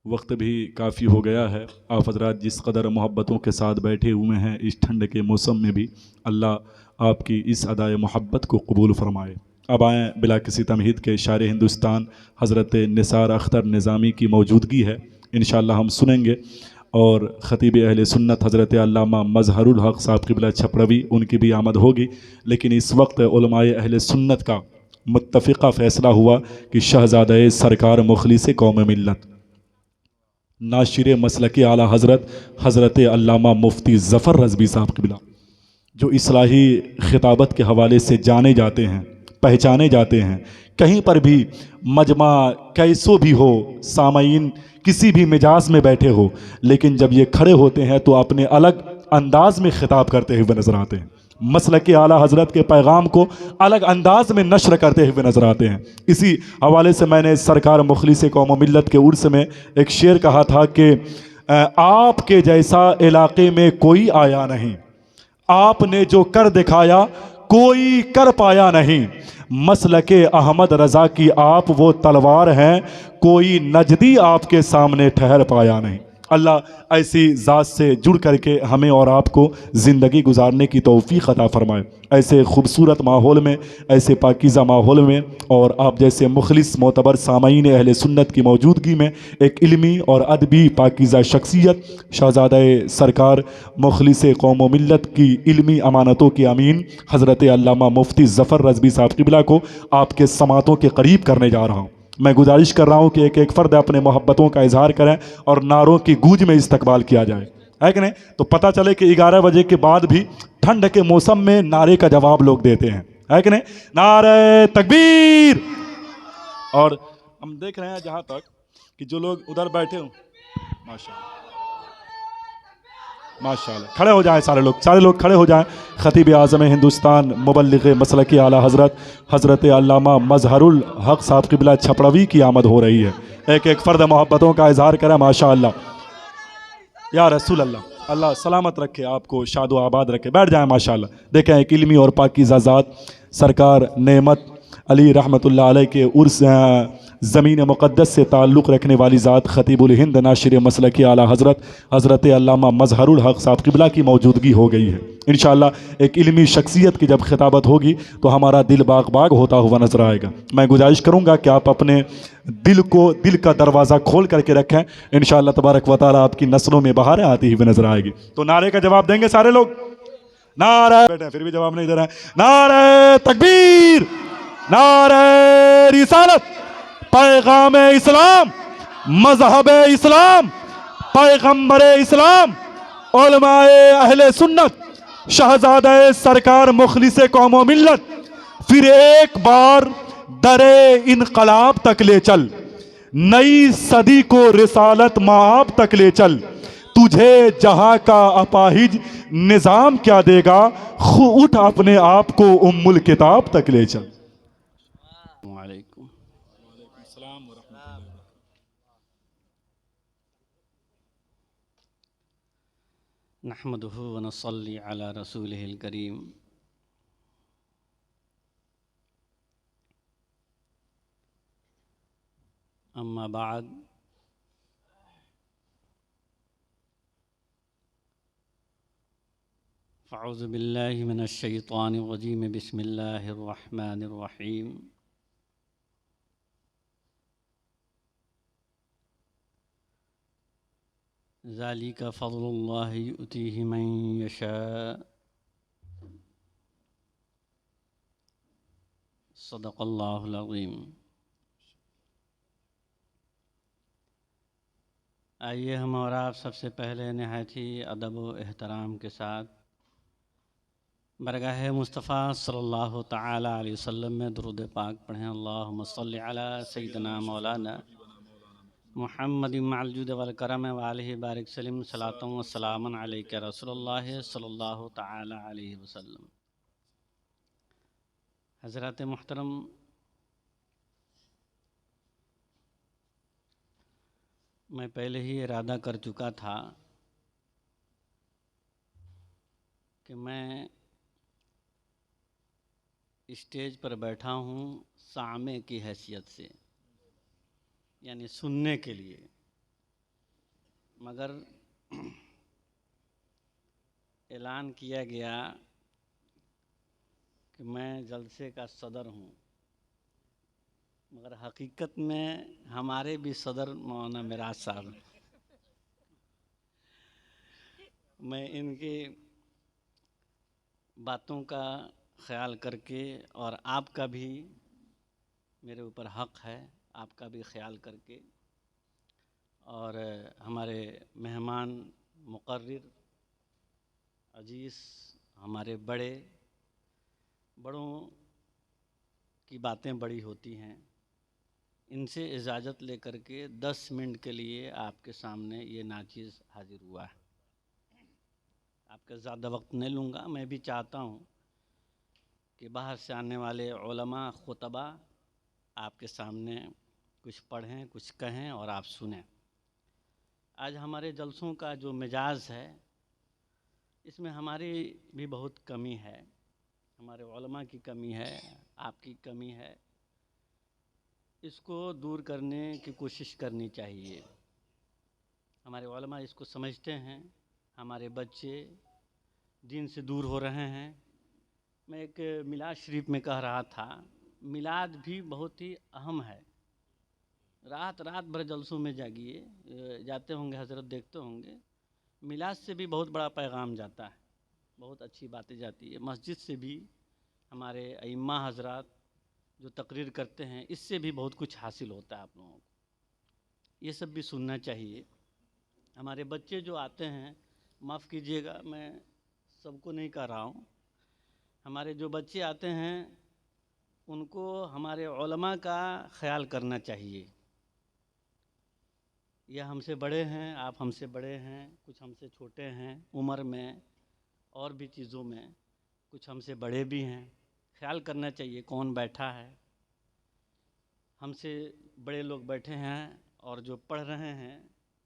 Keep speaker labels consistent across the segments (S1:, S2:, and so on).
S1: وقت بھی کافی ہو گیا ہے. آپ حضرات جس قدر محبتوں کے ساتھ بیٹھے ہوئے ہیں اس ٹھنڈ کے موسم میں بھی، اللہ آپ کی اس ادائے محبت کو قبول فرمائے. اب آئیں بلا کسی تمہید کے شاعر ہندوستان حضرت نثار اختر نظامی کی موجودگی ہے، انشاءاللہ ہم سنیں گے. اور خطیب اہل سنت حضرت علامہ مظہر الحق صاحب قبلہ چھپروی، ان کی بھی آمد ہوگی. لیکن اس وقت علماء اہل سنت کا متفقہ فیصلہ ہوا کہ شہزادہ سرکار مخلص قوم ملت ناشر مسلک اعلیٰ حضرت حضرت علامہ مفتی ظفر رضوی صاحب قبلہ، جو اصلاحی خطابت کے حوالے سے جانے جاتے ہیں، پہچانے جاتے ہیں، کہیں پر بھی مجمع کیسو بھی ہو، سامعین کسی بھی مجاز میں بیٹھے ہو، لیکن جب یہ کھڑے ہوتے ہیں تو اپنے الگ انداز میں خطاب کرتے ہوئے نظر آتے ہیں، مسلک اعلیٰ حضرت کے پیغام کو الگ انداز میں نشر کرتے ہوئے نظر آتے ہیں. اسی حوالے سے میں نے سرکار مخلص قوم و ملت کے عرس میں ایک شعر کہا تھا کہ آپ کے جیسا علاقے میں کوئی آیا نہیں، آپ نے جو کر دکھایا کوئی کر پایا نہیں، مسلک احمد رضا کی آپ وہ تلوار ہیں، کوئی نجدی آپ کے سامنے ٹھہر پایا نہیں. اللہ ایسی ذات سے جڑ کر کے ہمیں اور آپ کو زندگی گزارنے کی توفیق عطا فرمائے. ایسے خوبصورت ماحول میں، ایسے پاکیزہ ماحول میں، اور آپ جیسے مخلص معتبر سامعین اہل سنت کی موجودگی میں ایک علمی اور ادبی پاکیزہ شخصیت شہزادہ سرکار مخلص قوم و ملت کی علمی امانتوں کے امین حضرت علامہ مفتی ظفر رضوی صاحب قبلہ کو آپ کے سماعتوں کے قریب کرنے جا رہا ہوں. میں گزارش کر رہا ہوں کہ ایک ایک فرد اپنے محبتوں کا اظہار کریں اور نعروں کی گونج میں استقبال کیا جائے، ہے کہ نہیں؟ تو پتہ چلے کہ 11 بجے کے بعد بھی ٹھنڈ کے موسم میں نعرے کا جواب لوگ دیتے ہیں، ہے کہ نہیں؟ نعرہ تکبیر! اور ہم دیکھ رہے ہیں جہاں تک کہ جو لوگ ادھر بیٹھے ہوں، ماشاءاللہ ماشاءاللہ کھڑے ہو جائیں، سارے لوگ کھڑے ہو جائیں. خطیب اعظم ہندوستان مبلغ مسلک اعلیٰ حضرت حضرت علامہ مظہر الحق صاحب قبلہ چھپروی کی آمد ہو رہی ہے. ایک ایک فرد محبتوں کا اظہار کرے. ماشاءاللہ یا رسول اللہ، اللہ سلامت رکھے، آپ کو شاد و آباد رکھے. بیٹھ جائیں. ماشاءاللہ دیکھیں ایک علمی اور پاکیزہ ذات سرکار نعمت علی رحمۃ اللہ علیہ کے عرس زمین مقدس سے تعلق رکھنے والی ذات خطیب الہند ناشر مسلک اعلیٰ حضرت حضرت علامہ مظہر الحق صاحب قبلہ کی موجودگی ہو گئی ہے. انشاءاللہ ایک علمی شخصیت کی جب خطابت ہوگی تو ہمارا دل باغ باغ ہوتا ہوا نظر آئے گا. میں گزارش کروں گا کہ آپ اپنے دل کا دروازہ کھول کر کے رکھیں، انشاءاللہ تبارک و تعالیٰ آپ کی نسلوں میں بہاریں آتی ہوئی نظر آئے گی. تو نعرے کا جواب دیں گے سارے لوگ؟ نعرہ، بیٹھے پھر بھی جواب نہیں دے رہے ہیں. نعرہ تکبیر! نعرہ رسالت! پیغام اسلام، مذہب اسلام، پیغمبر اسلام، علماء اہل سنت، شہزادہ سرکار مخلص قوم و ملت، پھر ایک بار در انقلاب تک لے چل، نئی صدی کو رسالت مآب تک لے چل، تجھے جہاں کا اپاہج نظام کیا دے گا، اٹھ اپنے آپ کو ام الکتاب تک لے چل.
S2: علیکم
S1: السلام ورحمۃ اللہ وبرکاتہ.
S2: نحمده ونصلي على رسوله الكريم. اما بعد، فاعوذ بالله من الشیطان الرجیم، بسم اللہ الرحمن الرحیم. ذالک فضل اللہ یؤتیہ من یشاء، صدق اللہ العظیم. آئیے ہم اور آپ سب سے پہلے نہایت ہی ادب و احترام کے ساتھ برگاہ مصطفیٰ صلی اللہ تعالی علیہ وسلم میں درود پاک پڑھیں. اللہم صلی علی سیدنا مولانا محمد مع الجود والکرم وآلہ بارک سلم، صلاۃ و سلام علیک رسول اللہ صلی اللہ تعالی علیہ وسلم. حضرات محترم، میں پہلے ہی ارادہ کر چکا تھا کہ میں اسٹیج پر بیٹھا ہوں سامع کی حیثیت سے، یعنی سننے کے لیے. मगर ऐलान किया गया कि मैं जलसे का सदर हूँ, मगर हकीकत में हमारे भी सदर मौलाना मिराज साहब हैं। मैं इनकी बातों का ख्याल करके और आपका भी मेरे ऊपर हक है, आपका भी ख्याल करके, और हमारे मेहमान मुकर्रिर अजीज़, हमारे बड़ों की बातें बड़ी होती हैं, इनसे इजाज़त लेकर के 10 मिनट के लिए आपके सामने ये नाचीज़ हाजिर हुआ है। आपका ज़्यादा वक्त नहीं लूँगा। मैं भी चाहता हूँ कि बाहर से आने वाले उलमा खुतबा आपके सामने कुछ पढ़ें, कुछ कहें और आप सुनें। आज हमारे जलसों का जो मिजाज है, इसमें हमारी भी बहुत कमी है, हमारे उलमा की कमी है, आपकी कमी है। इसको दूर करने की कोशिश करनी चाहिए। हमारे उलमा इसको समझते हैं, हमारे बच्चे दीन से दूर हो रहे हैं। मैं एक मिलाद शरीफ में कह रहा था, मिलाद भी बहुत ही अहम है। रात भर जलसों में जाते होंगे हज़रत, देखते होंगे, मिलाद से भी बहुत बड़ा पैगाम जाता है, बहुत अच्छी बातें जाती है। मस्जिद से भी हमारे अइम्मा हज़रात जो तकरीर करते हैं, इससे भी बहुत कुछ हासिल होता है आप लोगों को। ये सब भी सुनना चाहिए। हमारे बच्चे जो आते हैं, माफ़ कीजिएगा मैं सबको नहीं कह रहा हूँ, हमारे जो बच्चे आते हैं उनको हमारे उलमा का ख्याल करना चाहिए। यह हमसे बड़े हैं, आप हमसे बड़े हैं, कुछ हमसे छोटे हैं उम्र में और भी चीज़ों में, कुछ हमसे बड़े भी हैं। ख्याल करना चाहिए कौन बैठा है। हमसे बड़े लोग बैठे हैं और जो पढ़ रहे हैं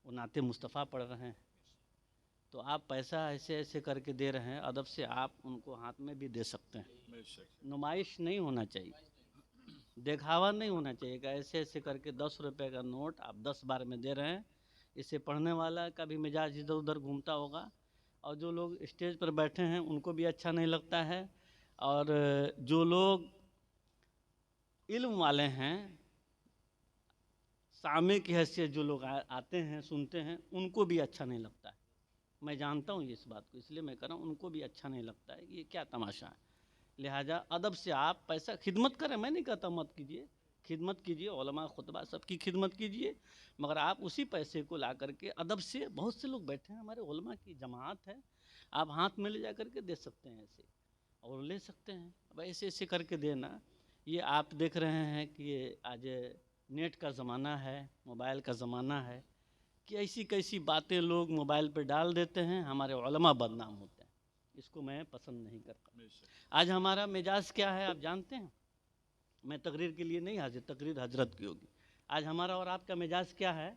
S2: वो नाते मुस्तफ़ा पढ़ रहे हैं, तो आप पैसा ऐसे ऐसे करके दे रहे हैं, अदब से आप उनको हाथ में भी दे सकते हैं। नुमाइश नहीं होना चाहिए, दिखावा नहीं होना चाहिए कि ऐसे ऐसे करके 10 रुपए का नोट आप 10 बार में दे रहे हैं। इससे पढ़ने वाला का भी मिजाज इधर उधर घूमता होगा, और जो लोग स्टेज पर बैठे हैं उनको भी अच्छा नहीं लगता है, और जो लोग इल्म वाले हैं, सामे की हैसियत जो लोग आते हैं सुनते हैं, उनको भी अच्छा नहीं लगता है। मैं जानता हूँ इस बात को, इसलिए मैं कह रहा हूँ उनको भी अच्छा नहीं लगता है कि ये क्या तमाशा है। लिहाजा अदब से आप पैसा खिदमत करें, मैं नहीं कहता मत कीजिए, खिदमत कीजिए, उलमा खुतबा सबकी खिदमत कीजिए, मगर आप उसी पैसे को ला करके अदब से, बहुत से लोग बैठे हैं, हमारे उलमा की जमात है, आप हाथ में ले जा करके दे सकते हैं ऐसे, और ले सकते हैं। अब ऐसे ऐसे करके देना, ये आप देख रहे हैं कि ये आज नेट का ज़माना है, मोबाइल का ज़माना है, कि ऐसी कैसी बातें लोग मोबाइल पर डाल देते हैं, हमारे उलमा बदनाम होते हैं। इसको मैं पसंद नहीं करता। आज हमारा मिजाज क्या है आप जानते हैं? मैं तकरीर के लिए नहीं हाजिर, तकरीर हजरत की होगी। आज हमारा और आपका मिजाज क्या है?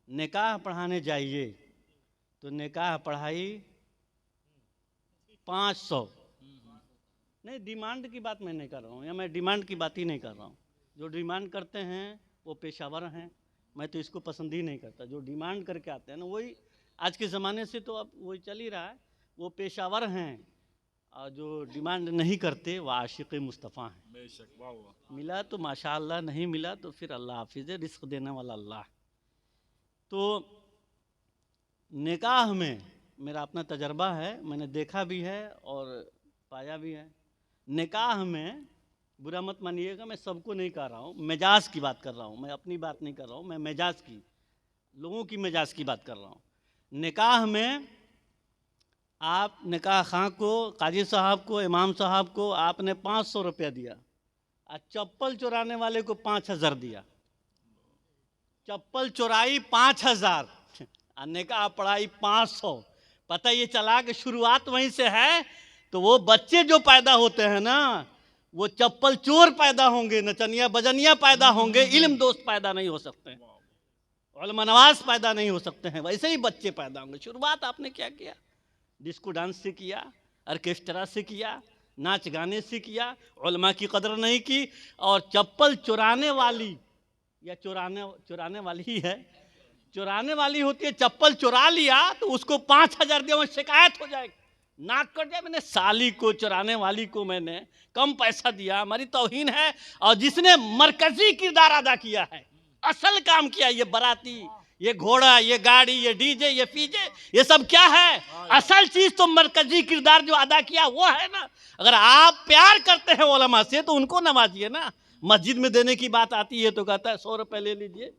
S2: निकाह पढ़ाने जाइए तो निकाह पढ़ाई 500। नहीं, डिमांड की बात मैं नहीं कर रहा हूँ, या मैं डिमांड की बात ही नहीं कर रहा हूँ। जो डिमांड करते हैं वो पेशावर हैं, मैं तो इसको पसंद ही नहीं करता। जो डिमांड करके आते हैं ना, वही आज के ज़माने से तो अब वही चल ही रहा है, वो पेशावर हैं, और जो डिमांड नहीं करते वो आशिक़ मुस्तफ़ा हैं।
S1: बेशक, वाह वाह।
S2: मिला तो माशाअल्लाह, नहीं मिला तो फिर अल्लाह हाफिज़ है, रिस्क देने वाला अल्लाह। तो निकाह में मेरा अपना तजर्बा है, मैंने देखा भी है और पाया भी है। निकाह में, बुरा मत मानिएगा, मैं सबको नहीं कह रहा हूँ, मिजाज की बात कर रहा हूँ, मैं अपनी बात नहीं कर रहा हूँ, मैं मिजाज की, लोगों की मिजाज की बात कर रहा हूँ। निकाह में आप निकाह खां को, काजी साहब को, इमाम साहब को आपने 500 रुपया दिया, और चप्पल चुराने वाले को 5000 दिया। चप्पल चुराई 5000 और निकाह पढ़ाई 500। पता ये चला कि शुरुआत वहीं से है। तो वो बच्चे जो पैदा होते हैं ना, वो चप्पल चोर पैदा होंगे, नचनिया बजनिया पैदा होंगे, इल्म दोस्त पैदा नहीं हो सकते, उलमा नवाज पैदा नहीं हो सकते हैं, वैसे ही बच्चे पैदा होंगे। शुरुआत आपने क्या किया? डिस्को डांस से किया, ऑर्केस्ट्रा से किया, नाच गाने से किया, उलमा की कदर नहीं की, और चप्पल चुराने वाली या चुराने वाली ही है, चुराने वाली होती है, चप्पल चुरा लिया तो उसको 5,000 दिया, शिकायत हो जाएगी, नाक कट जाए, मैंने साली को, चुराने वाली को मैंने कम पैसा दिया, हमारी तौहीन है। और जिसने मरकजी किरदार अदा किया है, असल काम किया, ये बाराती, ये घोड़ा, ये गाड़ी, ये डीजे, ये पीजे, ये सब क्या है? असल चीज तो मरकजी किरदार जो अदा किया वो है ना। अगर आप प्यार करते हैं उलमा से तो उनको नवाजिए ना। मस्जिद में देने की बात आती है तो कहता है 100 रुपये ले लीजिए,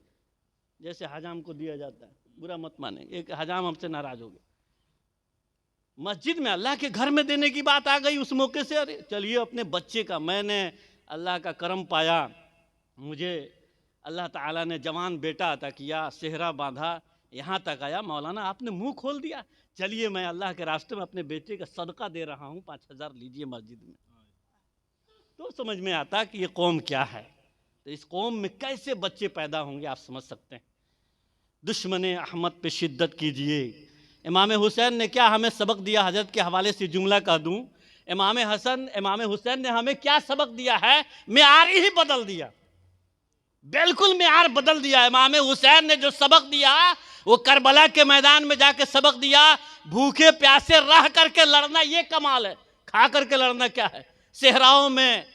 S2: जैसे हजाम को दिया जाता है, बुरा मत माने, एक हजाम हमसे नाराज हो गए। मस्जिद में अल्लाह के घर में देने की बात आ गई उस मौके से, अरे चलिए अपने बच्चे का, मैंने अल्लाह का करम पाया, मुझे अल्लाह ताला ने जवान बेटा अता किया, सेहरा बांधा, यहाँ तक आया, मौलाना आपने मुंह खोल दिया, चलिए मैं अल्लाह के रास्ते में अपने बेटे का सदका दे रहा हूँ, 5,000 लीजिए मस्जिद में। तो समझ में आता कि ये कौम क्या है। तो इस कौम में कैसे बच्चे पैदा होंगे आप समझ सकते हैं। दुश्मन अहमद पे शिद्दत कीजिए। इमाम हुसैन ने क्या हमें सबक दिया, हजरत के हवाले से जुमला कह दूं, इमाम हुसैन ने हमें क्या सबक दिया है, मेयार ही बदल दिया, बिल्कुल मेयार बदल दिया। इमाम हुसैन ने जो सबक दिया वो करबला के मैदान में जाके सबक दिया, भूखे प्यासे रह करके लड़ना ये कमाल है, खा करके लड़ना क्या है। सेहराओं में,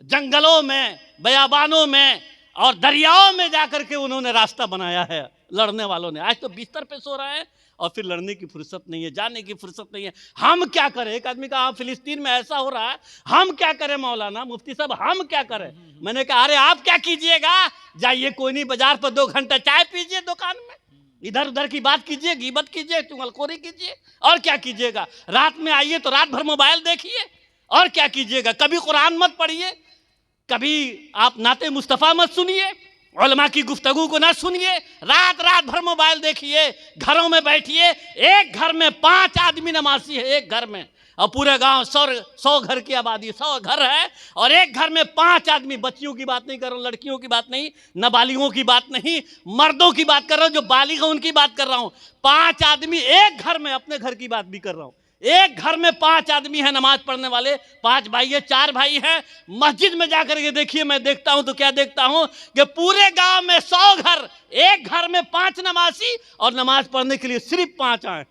S2: जंगलों में, बयाबानों में और दरियाओं में जाकर के उन्होंने रास्ता बनाया है लड़ने वालों ने। आज तो बिस्तर पे सो रहे हैं और फिर लड़ने की फुर्सत नहीं है, जाने की फुर्सत नहीं है। हम क्या करें? एक आदमी कहा फिलिस्तीन में ऐसा हो रहा है, हम क्या करें मौलाना, मुफ्ती साहब हम क्या करें? मैंने कहा अरे आप क्या कीजिएगा, जाइए कोई नहीं बाजार पर 2 घंटा चाय पीजिए दुकान में, इधर उधर की बात कीजिए, गीबत कीजिए, चुगलखोरी कीजिए, और क्या कीजिएगा। रात में आइए तो रात भर मोबाइल देखिए, और क्या कीजिएगा। कभी कुरान मत पढ़िए, कभी आप नाते मुस्तफ़ा मत सुनिए, उलमा की गुफ्तगू को ना सुनिए, रात रात भर मोबाइल देखिए, घरों में बैठिए। एक घर में 5 आदमी नमाजी है, एक घर में, और पूरे गांव 100 घर की आबादी, 100 घर है, और एक घर में 5 आदमी। बच्चियों की बात नहीं कर रहा हूँ, लड़कियों की बात नहीं, नाबालिगों की बात नहीं, मर्दों की बात कर रहा हूँ, जो बालिग है उनकी बात कर रहा हूँ। 5 आदमी एक घर में, अपने घर की बात भी कर रहा हूँ। एक घर में 5 आदमी हैं नमाज पढ़ने वाले, 5 भाई है, 4 भाई हैं। मस्जिद में जाकर के देखिए, मैं देखता हूं तो क्या देखता हूं कि पूरे गांव में 100 घर, एक घर में 5 नमाजी, और नमाज पढ़ने के लिए सिर्फ 5 आए।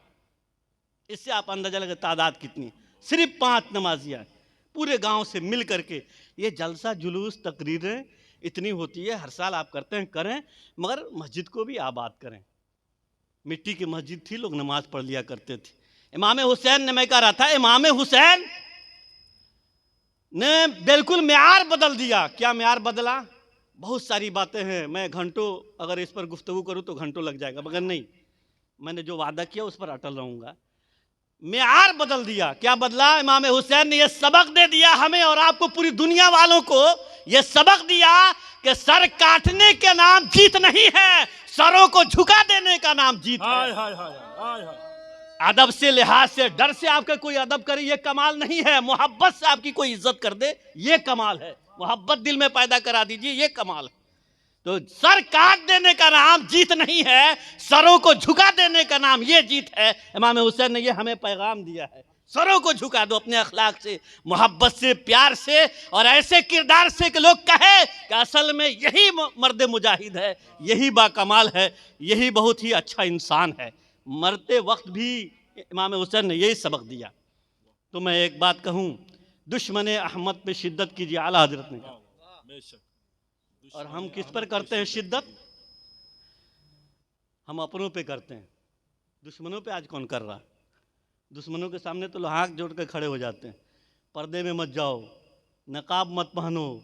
S2: इससे आप अंदाजा लगे तादाद कितनी, सिर्फ 5 नमाजी आए पूरे गांव से मिल करके। ये जलसा जुलूस तकरीरें इतनी होती है, हर साल आप करते हैं, करें, मगर मस्जिद को भी आबाद करें। मिट्टी की मस्जिद थी, लोग नमाज पढ़ लिया करते थे। इमाम हुसैन ने, मैं कह रहा था, इमाम हुसैन ने बिल्कुल मेयार बदल दिया। क्या मेयार बदला? बहुत सारी बातें हैं, मैं घंटों अगर इस पर गुफ्तगू करूं तो घंटों लग जाएगा, मगर नहीं, मैंने जो वादा किया उस पर अटल रहूंगा। मेयार बदल दिया। क्या बदला? इमाम हुसैन ने यह सबक दे दिया हमें और आपको, पूरी दुनिया वालों को यह सबक दिया कि सर काटने के नाम जीत नहीं है, सरों को झुका देने का नाम जीत है। अदब से, लिहाज से, डर से आपका कोई अदब करे ये कमाल नहीं है, मोहब्बत से आपकी कोई इज्जत कर दे ये कमाल है, मोहब्बत दिल में पैदा करा दीजिए ये कमाल है। तो सर काट देने का नाम जीत नहीं है, सरों को झुका देने का नाम ये जीत है। इमाम हुसैन ने ये हमें पैगाम दिया है, सरों को झुका दो अपने अखलाक से, मोहब्बत से, प्यार से, और ऐसे किरदार से कि लोग कहे कि असल में यही मर्द मुजाहिद है, यही बाकमाल है, यही बहुत ही अच्छा इंसान है। मरते वक्त भी इमाम हुसैन ने यही सबक दिया। तो मैं एक बात कहूँ, दुश्मन अहमद पे शिद्दत कीजिए, आला हजरत ने कहा। और हम किस पर करते हैं शिद्दत? हम अपनों पे करते हैं, दुश्मनों पे आज कौन कर रहा? दुश्मनों के सामने तो लोग हाथ जोड़ के खड़े हो जाते हैं, पर्दे में मत जाओ, नकाब मत पहनो,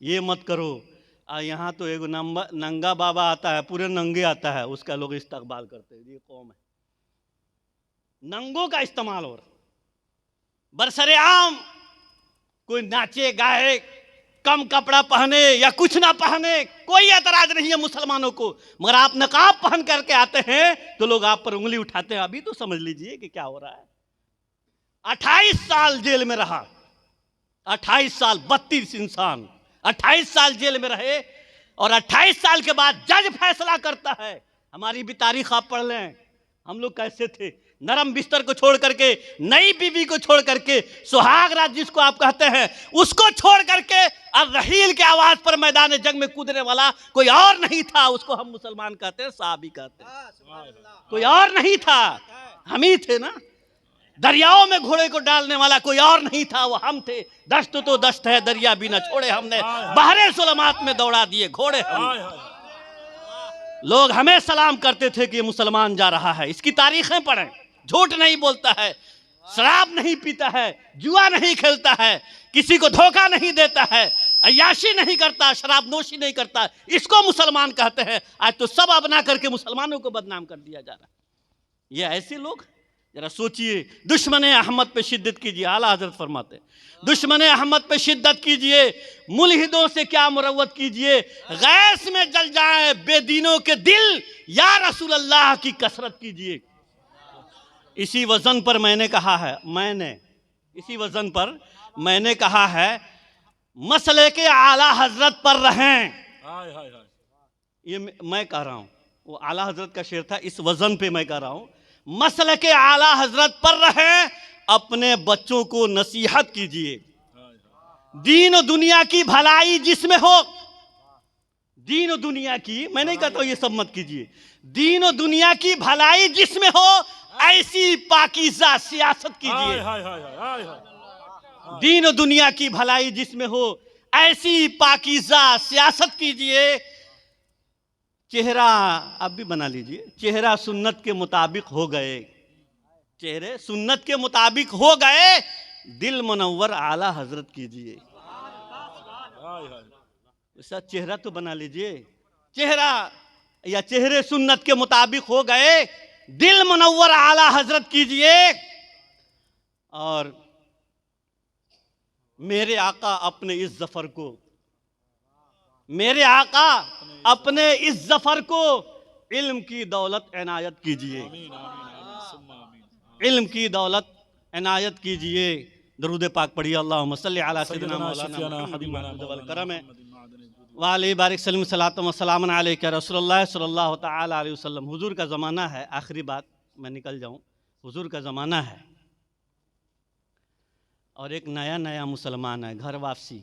S2: ये मत करो। यहाँ तो एक नंगा बाबा आता है, पूरे नंगे आता है, उसका लोग इस्तकबाल करते हैं। ये कौम है, नंगों का इस्तेमाल। और बरसरेआम कोई नाचे गाए, कम कपड़ा पहने या कुछ ना पहने, कोई एतराज नहीं है मुसलमानों को, मगर आप नकाब पहन करके आते हैं तो लोग आप पर उंगली उठाते हैं। अभी तो समझ लीजिए कि क्या हो रहा है। 28 साल जेल में रहा, 28 साल, 32 इंसान 28 साल जेल में रहे, और 28 साल के बाद जज फैसला करता है। हमारी भी तारीख आप पढ़ लें, हम लोग कैसे थे। नरम बिस्तर को छोड़ करके, नई बीवी को छोड़ करके, सुहाग रात जिसको आप कहते हैं उसको छोड़ करके और रहील के आवाज पर मैदान जंग में कूदने वाला कोई और नहीं था, उसको हम मुसलमान कहते हैं, सहाबी कहते हैं। कोई और नहीं था, हम ही थे ना। दरियाओं में घोड़े को डालने वाला कोई और नहीं था, वो हम थे। दश्त तो दश्त है, दरिया भी न छोड़े हमने, बहरे सुलमात में दौड़ा दिए घोड़े हम। लोग हमें सलाम करते थे कि ये मुसलमान जा रहा है। इसकी तारीखें पढ़ें। झूठ नहीं बोलता है, शराब नहीं पीता है, जुआ नहीं खेलता है, किसी को धोखा नहीं देता है, अय्याशी नहीं करता, शराब नोशी नहीं करता, इसको मुसलमान कहते हैं। आज तो सब अपना करके मुसलमानों को बदनाम कर दिया जा रहा है। ये ऐसे लोग, जरा सोचिए, दुश्मन अहमद पे शिद्दत कीजिए। आला हजरत फरमाते, दुश्मन अहमद पे शिद्दत कीजिए, मुल्हिदों से क्या मुरव्वत कीजिए, गैस में जल जाए बेदीनों के दिल, या रसूल अल्लाह की कसरत कीजिए। इसी वजन पर मैंने कहा है, इसी वजन पर मैंने कहा है, मसले के आला हजरत पर रहें। ये मैं कह रहा हूं, वो आला हजरत का शेर था, इस वजन पे मैं कह रहा हूं, मसले के आला हजरत पर रहें, अपने बच्चों को नसीहत कीजिए। दीन और दुनिया की भलाई जिसमें हो, दीन और दुनिया की, मैं नहीं कहता ये सब मत कीजिए, दीन और दुनिया की भलाई जिसमें हो ऐसी पाकीज़ा सियासत कीजिए। दीन और दुनिया की भलाई जिसमें हो ऐसी पाकीज़ा सियासत कीजिए। चेहरा आप भी बना लीजिए, चेहरा सुन्नत के मुताबिक हो गए, चेहरे सुन्नत के मुताबिक हो गए, दिल मुनव्वर आला हजरत कीजिए। ऐसा चेहरा तो बना लीजिए, चेहरा या चेहरे सुन्नत के मुताबिक हो गए, दिल मुनव्वर आला हजरत कीजिए। और मेरे आका अपने इस जफर को, मेरे आका अपने इस जफर को इल्म की दौलत इनायत कीजिए, इल्म की दौलत इनायत कीजिए। दरूद पाक पढ़िए, अल्लाहुम्मा सल्ली अला सय्यिदिना मौलाना मुहम्मद वल करम व अलैहि बारिक सल्लम सलातम व सलामन अलैका रसूलुल्लाह सल्लल्लाहु तआला अलैहि वसल्लम। हुजूर का ज़माना है, आखिरी बात मैं निकल जाऊं, हुजूर का ज़माना है और एक नया नया मुसलमान है, घर वापसी,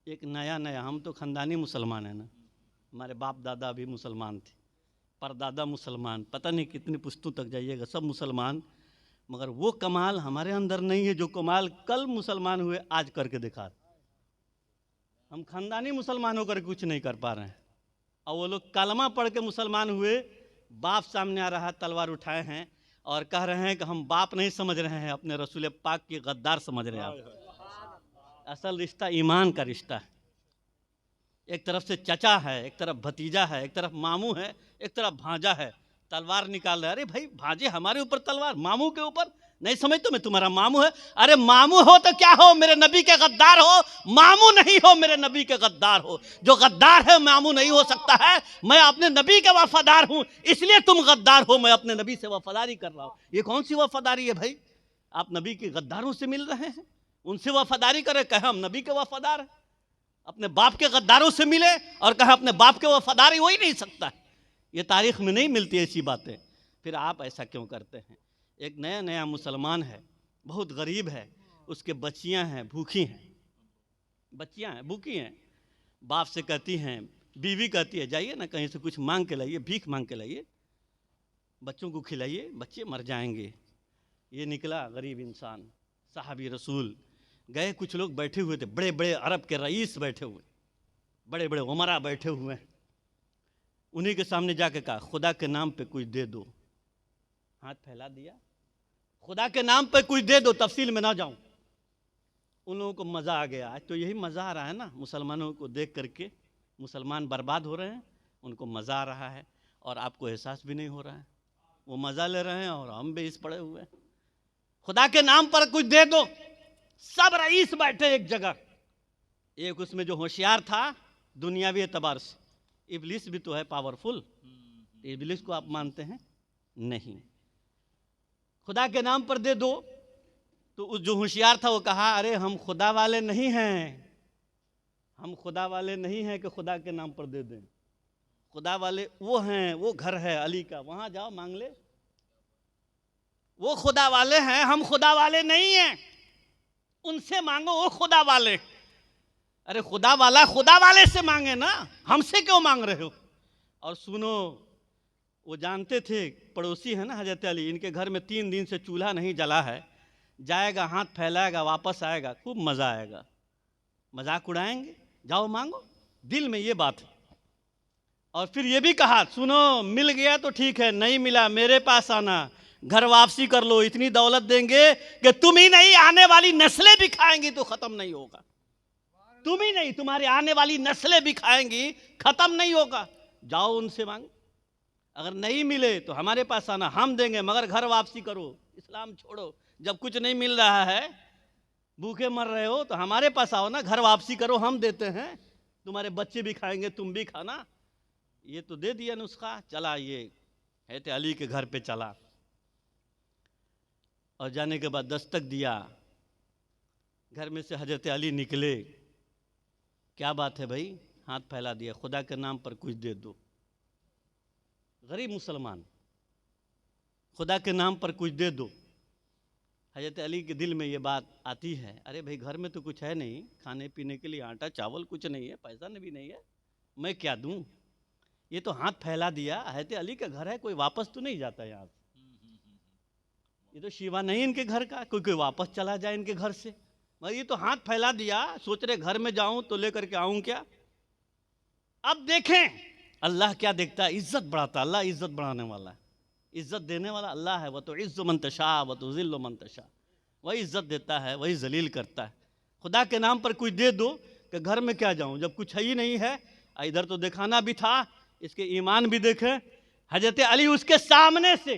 S2: एक नया नया, हम तो ख़ानदानी मुसलमान हैं ना, हमारे बाप दादा भी मुसलमान थे, परदादा मुसलमान, पता नहीं कितनी पुश्तों तक जाइएगा सब मुसलमान, मगर वो कमाल हमारे अंदर नहीं है जो कमाल कल मुसलमान हुए आज करके दिखा। हम ख़ानदानी मुसलमान होकर कुछ नहीं कर पा रहे हैं, और वो लोग कलमा पढ़ के मुसलमान हुए, बाप सामने आ रहा है, तलवार उठाए हैं और कह रहे हैं कि हम बाप नहीं समझ रहे हैं, अपने रसूल पाक की गद्दार समझ रहे हैं आप। असल रिश्ता ईमान का रिश्ता है। एक तरफ से चचा है, एक तरफ भतीजा है, एक तरफ मामू है, एक तरफ भांजा है, तलवार निकाल रहे। अरे भाई भांजे हमारे ऊपर तलवार, मामू के ऊपर नहीं समझ, तो मैं तुम्हारा मामू है। अरे मामू हो तो क्या हो, मेरे नबी के गद्दार हो, मामू नहीं हो मेरे नबी के गद्दार हो। जो गद्दार है मामू नहीं हो सकता है, मैं अपने नबी के वफादार हूं, इसलिए तुम गद्दार हो, मैं अपने नबी से वफादारी कर रहा हूं। ये कौन सी वफादारी है भाई? आप नबी के गद्दारों से मिल रहे हैं, उनसे वफादारी करें, कहे हम नबी के वफादार हैं। अपने बाप के गद्दारों से मिले और कहे अपने बाप के वफादारी हो ही नहीं सकता। ये तारीख में नहीं मिलती ऐसी बातें। फिर आप ऐसा क्यों करते हैं? एक नया नया मुसलमान है, बहुत गरीब है, उसके बच्चियां हैं, भूखी हैं, बच्चियां हैं भूखी हैं, बाप से कहती हैं, बीवी कहती है जाइए ना कहीं से कुछ मांग के लाइए, भीख मांग के लाइए, बच्चों को खिलाइए, बच्चे मर जाएंगे। ये निकला गरीब इंसान, साहबी रसूल गए, कुछ लोग बैठे हुए थे, बड़े बड़े अरब के रईस बैठे हुए, बड़े बड़े उमरा बैठे हुए हैं, उन्हीं के सामने जाके कहा खुदा के नाम पे कुछ दे दो। हाथ फैला दिया, खुदा के नाम पे कुछ दे दो, तफसील में ना जाऊं। उन लोगों को मज़ा आ गया। आज तो यही मज़ा आ रहा है ना, मुसलमानों को देख करके मुसलमान बर्बाद हो रहे हैं, उनको मज़ा आ रहा है और आपको एहसास भी नहीं हो रहा है। वो मज़ा ले रहे हैं और हम भी इस पड़े हुए हैं। खुदा के नाम पर कुछ दे दो। सब रईस बैठे एक जगह, एक उसमें जो होशियार था दुनियावी एतबार से, इब्लिस भी तो है पावरफुल, इब्लिस को आप मानते हैं? नहीं। खुदा के नाम पर दे दो, तो उस जो होशियार था वो कहा अरे हम खुदा वाले नहीं हैं, हम खुदा वाले नहीं हैं कि खुदा के नाम पर दे दें। खुदा वाले वो हैं, वो घर है अली का, वहाँ जाओ मांग ले। وہ خدا والے ہیں، ہم خدا والے نہیں ہیں، ان سے مانگو، وہ خدا والے۔ ارے خدا والا خدا والے سے مانگے نا، ہم سے کیوں مانگ رہے ہو؟ اور سنو، وہ جانتے تھے، پڑوسی ہیں نا حضرت علی، ان کے گھر میں 3 دن سے چولہا نہیں جلا ہے، جائے گا ہاتھ پھیلائے گا واپس آئے گا، خوب مزہ آئے گا، مذاق اڑائیں گے، جاؤ مانگو، دل میں یہ بات ہے۔ اور پھر یہ بھی کہا، سنو مل گیا تو ٹھیک ہے، نہیں ملا میرے پاس آنا، گھر واپسی کر لو، اتنی دولت دیں گے کہ تم ہی نہیں آنے والی نسلیں بھی کھائیں گی تو ختم نہیں ہوگا، تم ہی نہیں تمہاری آنے والی نسلیں بھی کھائیں گی، ختم نہیں ہوگا، جاؤ ان سے مانگو، اگر نہیں ملے تو ہمارے پاس آنا، ہم دیں گے، مگر گھر واپسی کرو، اسلام چھوڑو، جب کچھ نہیں مل رہا ہے، بھوکے مر رہے ہو تو ہمارے پاس آؤ نا، گھر واپسی کرو، ہم دیتے ہیں، تمہارے بچے بھی کھائیں گے، تم بھی کھانا۔ یہ تو دے دیا نسخہ، چلا یہ حضرت علی کے گھر پہ چلا، اور جانے کے بعد دستک دیا، گھر میں سے حضرت علی نکلے، کیا بات ہے بھائی، ہاتھ پھیلا دیا، خدا کے نام پر کچھ دے دو، غریب مسلمان، خدا کے نام پر کچھ دے دو۔ حضرت علی کے دل میں یہ بات آتی ہے، ارے بھائی گھر میں تو کچھ ہے نہیں، کھانے پینے کے لیے آٹا چاول کچھ نہیں ہے، پیسہ بھی نہیں ہے، میں کیا دوں؟ یہ تو ہاتھ پھیلا دیا، حضرت علی کا گھر ہے، کوئی واپس تو نہیں جاتا یہاں سے، یہ تو شیوا نہیں ان کے گھر کا، کوئی واپس چلا جائے ان کے گھر سے، مگر یہ تو ہاتھ پھیلا دیا، سوچ رہے گھر میں جاؤں تو لے کر کے آؤں کیا؟ اب دیکھیں اللہ کیا دیکھتا ہے، عزت بڑھاتا، اللہ عزت بڑھانے والا ہے، عزت دینے والا اللہ ہے، وَتُعِزُّ مَن تَشَاءُ وَتُذِلُّ مَن تَشَاءُ، وہی عزت دیتا ہے، وہی ذلیل کرتا ہے۔ خدا کے نام پر کچھ دے دو کہ گھر میں کیا جاؤں، جب کچھ ہے ہی نہیں ہے، ادھر تو دکھانا بھی تھا، اس کے ایمان بھی دیکھیں، حضرت علی اس کے سامنے سے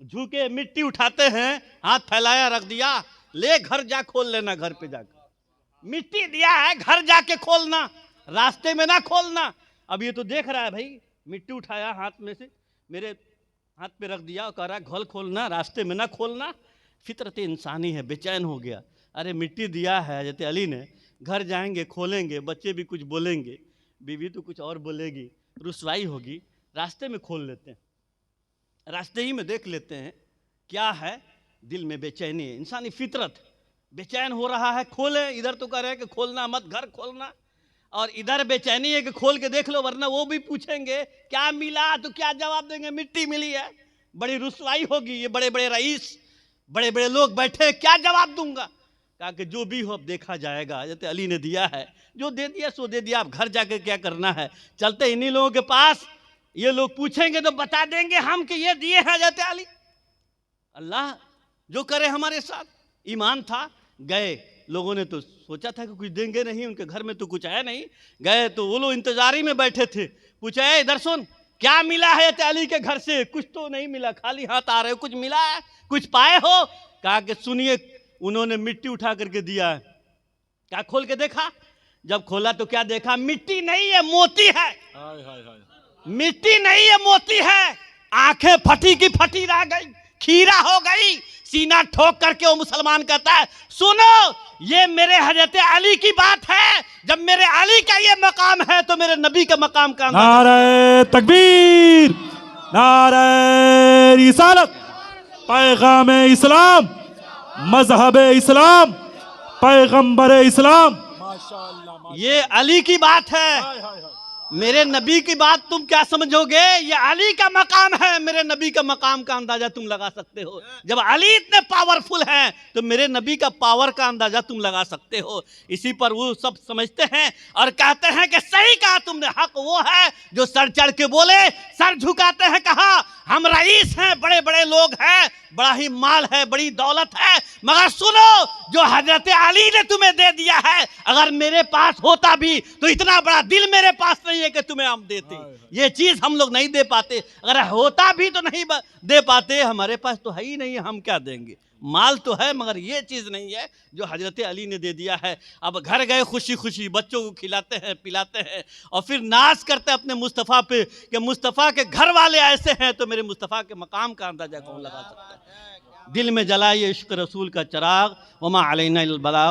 S2: جھوکے مٹی اٹھاتے ہیں، ہاتھ پھیلایا رکھ دیا، لے گھر جا کھول لینا، گھر پہ جا کے مٹی دیا ہے، گھر جا کے کھولنا، راستے میں نہ کھولنا۔ اب یہ تو دیکھ رہا ہے بھائی، مٹی اٹھایا ہاتھ میں سے میرے ہاتھ پہ رکھ دیا اور کہہ رہا ہے گھر کھولنا، راستے میں نہ کھولنا، فطرت انسانی ہے، بے چین ہو گیا، ارے مٹی دیا ہے حضرت علی نے، گھر جائیں گے کھولیں گے، بچے بھی کچھ بولیں گے، بیوی تو کچھ اور بولے گی، رسوائی ہوگی، راستے میں کھول لیتے ہیں، راستے ہی میں دیکھ لیتے ہیں کیا ہے، دل میں بے چینی ہے، انسانی فطرت بے چین ہو رہا ہے، کھولے، ادھر تو کہہ رہے ہیں کہ کھولنا مت، گھر کھولنا، اور ادھر بے چینی ہے کہ کھول کے دیکھ لو، ورنہ وہ بھی پوچھیں گے کیا ملا، تو کیا جواب دیں گے، مٹی ملی ہے، بڑی رسوائی ہوگی، یہ بڑے بڑے رئیس بڑے بڑے لوگ بیٹھے، کیا جواب دوں گا؟ کہا کہ جو بھی ہو اب دیکھا جائے گا، حضرت علی نے دیا ہے، جو دے دیا سو دے دیا، اب گھر جا کے کیا کرنا ہے، چلتے انہی لوگوں کے پاس، یہ لوگ پوچھیں گے تو بتا دیں گے ہم کہ یہ دیے ہیں حضرت علی، اللہ جو کرے ہمارے ساتھ، ایمان تھا، گئے، لوگوں نے تو سوچا تھا کہ کچھ دیں گے نہیں، ان کے گھر میں تو کچھ ہے نہیں، گئے تو وہ لوگ انتظاری میں بیٹھے تھے، پوچھا اے ادھر سن، کیا ملا ہے حضرت علی کے گھر سے؟ کچھ تو نہیں ملا، خالی ہاتھ آ رہے ہو، کچھ ملا ہے، کچھ پائے ہو؟ کہا کہ سنیے، انہوں نے مٹی اٹھا کر کے دیا ہے، کیا کھول کے دیکھا؟ جب کھولا تو کیا دیکھا؟ مٹی نہیں ہے، موتی ہے، مٹی نہیں ہے، موتی ہے، آنکھیں پھٹی کی پھٹی رہ گئی، کھیرا ہو گئی، سینہ ٹھوک کر کے وہ مسلمان کہتا ہے سنو یہ میرے حضرت علی کی بات ہے، جب میرے علی کا یہ مقام ہے تو میرے نبی کا مقام کا اندازہ۔
S1: نعرہ تکبیر، نعرہ رسالت، پیغام اسلام، مذہب اسلام، پیغمبر اسلام،
S2: یہ علی کی بات ہے، میرے نبی کی بات تم کیا سمجھو گے؟ یہ علی کا مقام ہے، میرے نبی کا مقام کا اندازہ تم لگا سکتے ہو، جب علی اتنے پاورفل ہیں تو میرے نبی کا پاور کا اندازہ تم لگا سکتے ہو۔ اسی پر وہ سب سمجھتے ہیں اور کہتے ہیں کہ صحیح کہا تم نے، حق وہ ہے جو سر چڑھ کے بولے، سر جھکاتے ہیں، کہا ہم رئیس ہیں، بڑے بڑے لوگ ہیں، بڑا ہی مال ہے، بڑی دولت ہے، مگر سنو جو حضرت علی نے تمہیں دے دیا ہے، اگر میرے پاس ہوتا بھی تو اتنا بڑا دل میرے پاس نہیں ہے کہ تمہیں ہم دیتے، یہ چیز ہم لوگ نہیں دے پاتے، اگر ہوتا بھی تو نہیں دے پاتے، ہمارے پاس تو ہے ہی نہیں، ہم کیا دیں گے، مال تو ہے مگر یہ چیز نہیں ہے جو حضرت علی نے دے دیا ہے۔ اب گھر گئے خوشی خوشی، بچوں کو کھلاتے ہیں پلاتے ہیں، اور پھر ناز کرتے ہیں اپنے مصطفیٰ پہ کہ مصطفیٰ کے گھر والے ایسے ہیں تو میرے مصطفیٰ کے مقام کا اندازہ کون لگا سکتا ہے؟ دل میں جلائیے عشق رسول کا چراغ، وما علینا الا البلاغ۔